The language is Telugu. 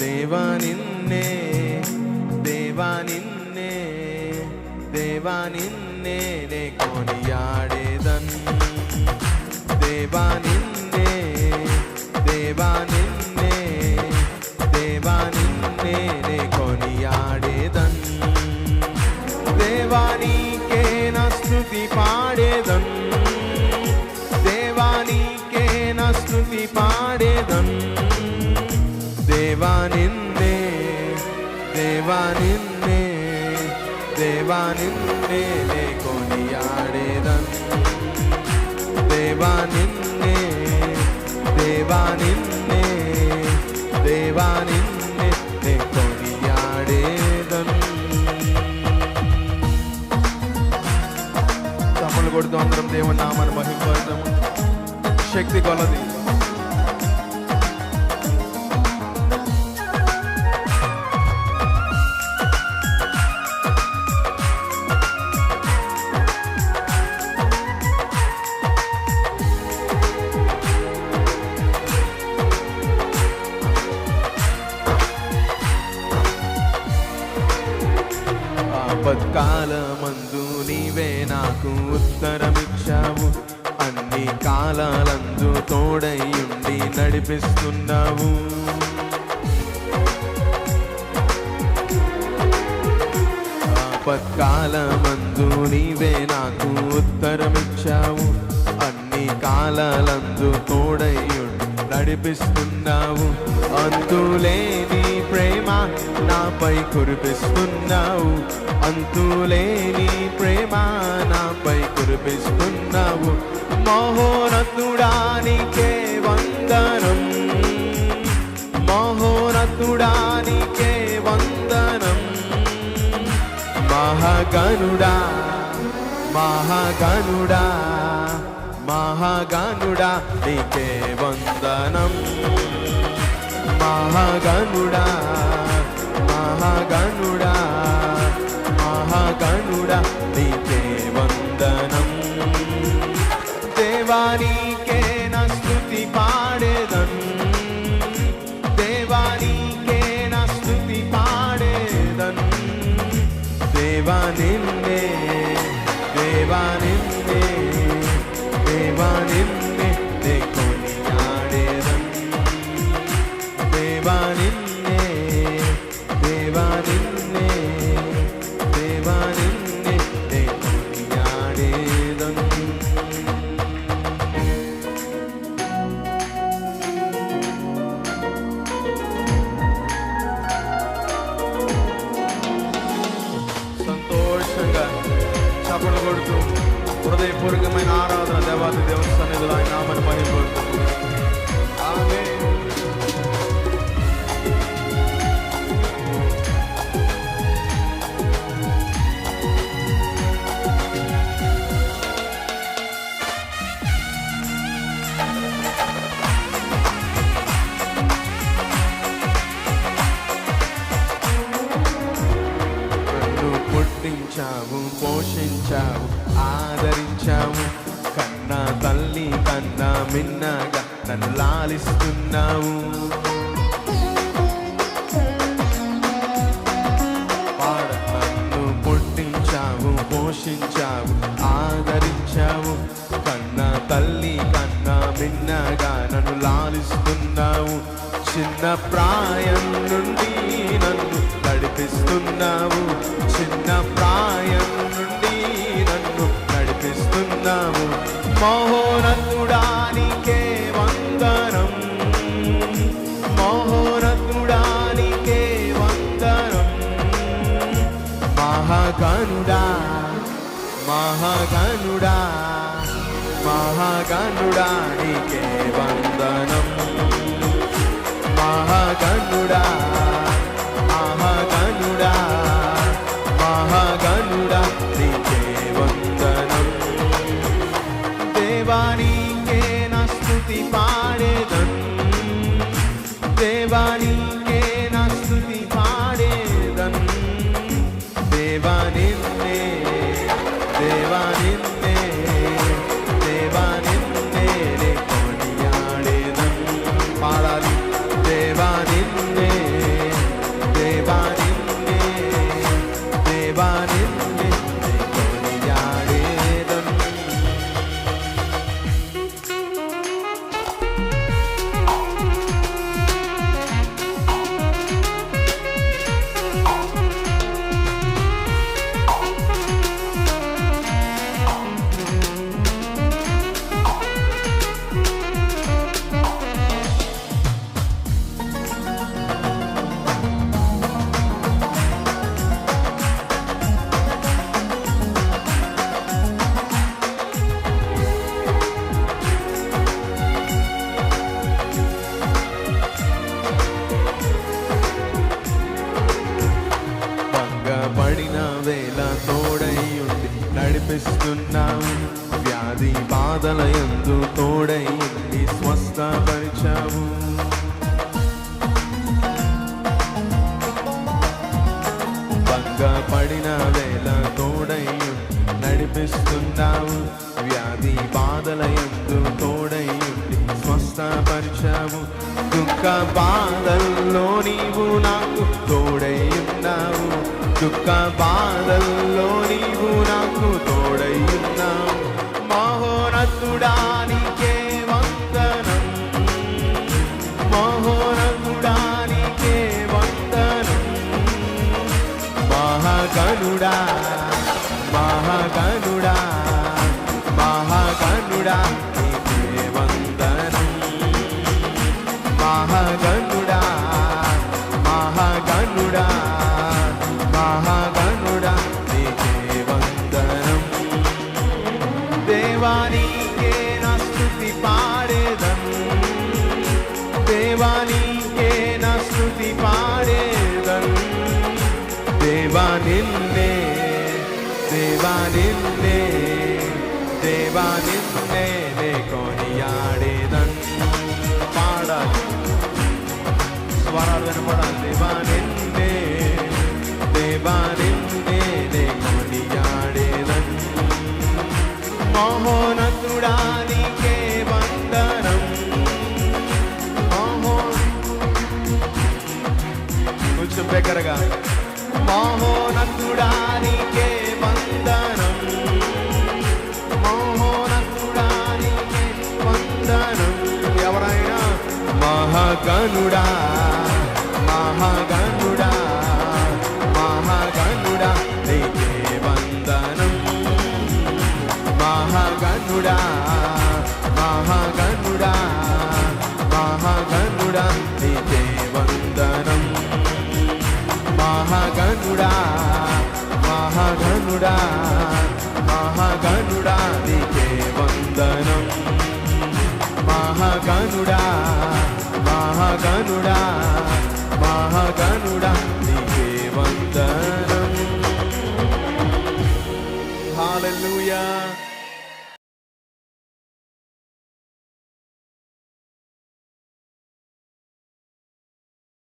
దేవా నిన్నే దేవా నిన్నే దేవా నిన్నే నే కొనియాడేదన్ దేవా నిన్నే దేవా నిన్నే దేవా నిన్నే నే కొనియాడేదన్ దేవా నీకే నా స్తుతి పాడేదన్ దేవా నీకే నా స్తుతి పాడేదన్ దేవా నిన్నే దేవా నిన్నే దేవా నిన్నే నే కొనియాడేదన్ దేవా నిన్నే దేవా నిన్నే దేవా నిన్నే నే కొనియాడేదన్. తమ్ముళ్ళు కొడుతూ అందరం దేవుని నామాన్ని మహిమపడదాము. శక్తి కొలది ఆపత్కాలమందు నీవే నాకు ఉత్తరమిచ్చావు, అన్ని కాలాలందు తోడైయుండి నడిపిస్తున్నావు. ఆపత్కాలమందు నీవే నాకు ఉత్తరమిచ్చావు, అన్ని కాలాలందు తోడైయుండి నడిపిస్తున్నావు. అంతులేని ప్రేమ నాపై కురిపిస్తున్నావు, అంతులేని ప్రేమ నాపై కురిపిస్తున్నావు. మహోన్నతుడానికే వందనం, మహోన్నతుడానికే వందనం. మహాగణుడా మహాగణుడా మహాగణుడా నీకే వందనం. మహాగణుడా మహాగణుడా మహాగణుడా నీకే వందనం. దేవా నీకే నా స్తుతి పాడేదన్, దేవా నీకే నా స్తుతి పాడేదన్. దేవా నిన్నే దేవా నిన్నే దేవా నిన్నే నే కొనియాడేదన్. దేవా నిన్నే దేవా నిన్నే దేవా నిన్నే నే కొనియాడేదన్. సంతోషంగా చప్పట్లు కొడుతూ హృదయపూర్వకమైన ఆరాధన దేవాది దేవుని సన్నిధిలో ఆయన నామమును మహిమపరుస్తూ ఆమేన్. పుట్టించావు, పోషించావు, ఆదరించావు, కన్నా తల్లి కన్నా మిన్నగా నన్ను లాలిస్తున్నావు. నన్ను పుట్టించావు, పోషించావు, ఆదరించావు, కన్నా తల్లి కన్నా మిన్నగా నన్ను లాలిస్తున్నావు. చిన్న ప్రాయం నుండి నన్ను నడిపిస్తున్నావు, చిన్న ప్రాయం నుండి నన్ను నడిపిస్తున్నావు. మహోన్నతుడానికే వందనం, మహోన్నతుడానికే వందనం. మహాగణుడా మహాగణుడా మహాగణుడా నీకే వందనం. మహాగణుడా మహాగణుడా మహాగణుడా నీకే వందనం. దేవా నీకే నా స్తుతి పాడేదన్, దేవా నీకే నా స్తుతి పాడేదన్. దేవా నిన్నే దేవా నిన్నే దేవా నిన్నే నే కొనియాడేదన్. పాడాలి. దేవా నిన్నే బాధలయందు తోడై ఉండి స్వస్థపరిచావు. పడిన వేళ తోడై నడిపిస్తున్నావు. వ్యాధి బాధలయందు తోడై ఉండి స్వస్థపరిచావు. దుఃఖ బాధల్లో నీవు నాకు తోడై ఉన్నావు. దుఃఖ బాధల్లో నీవు నాకు తోడై ఉన్నావు. మహోన్నతుడా నీకే వందనం, మహోన్నతుడా నీకే వందనం. మహాగణుడా మహాగణుడా మహాగణుడా నీకే వందనం. మహాగణుడా మహాగణుడా మహాగణుడా నీకే వందనం. దేవా నీకే నా స్తుతి పాడేదం, దేవా నీకే నా స్తుతి పాడేదం. దేవా నిన్నే దేవా నిన్నే దేవా నిన్నే నే కొనియాడేదన్. పాడాలి, స్వరాలు వినపడాలి. దేవా నిన్నే దేవా నిన్నే నే కొనియాడేదన్. మహోన్నతుడా నీకే వందనం. కొంచెం దగ్గరగా. మహోన్నతుడా నీకే వందనం, మహోన్నతుడా నీకే వందనం. ఎవరైనా మహాగణుడా మహాగణుడా మహాగణుడా నీకే వందనం. మహాగణుడా మహాగణుడా మహాగణుడా నీకే వందనం. మహాగణుడా మహాగణుడా మహాగణుడా నీకే వందనం. మహాగణుడా మహాగణుడా మహాగణుడా నీకే వందనం. హల్లెలూయా.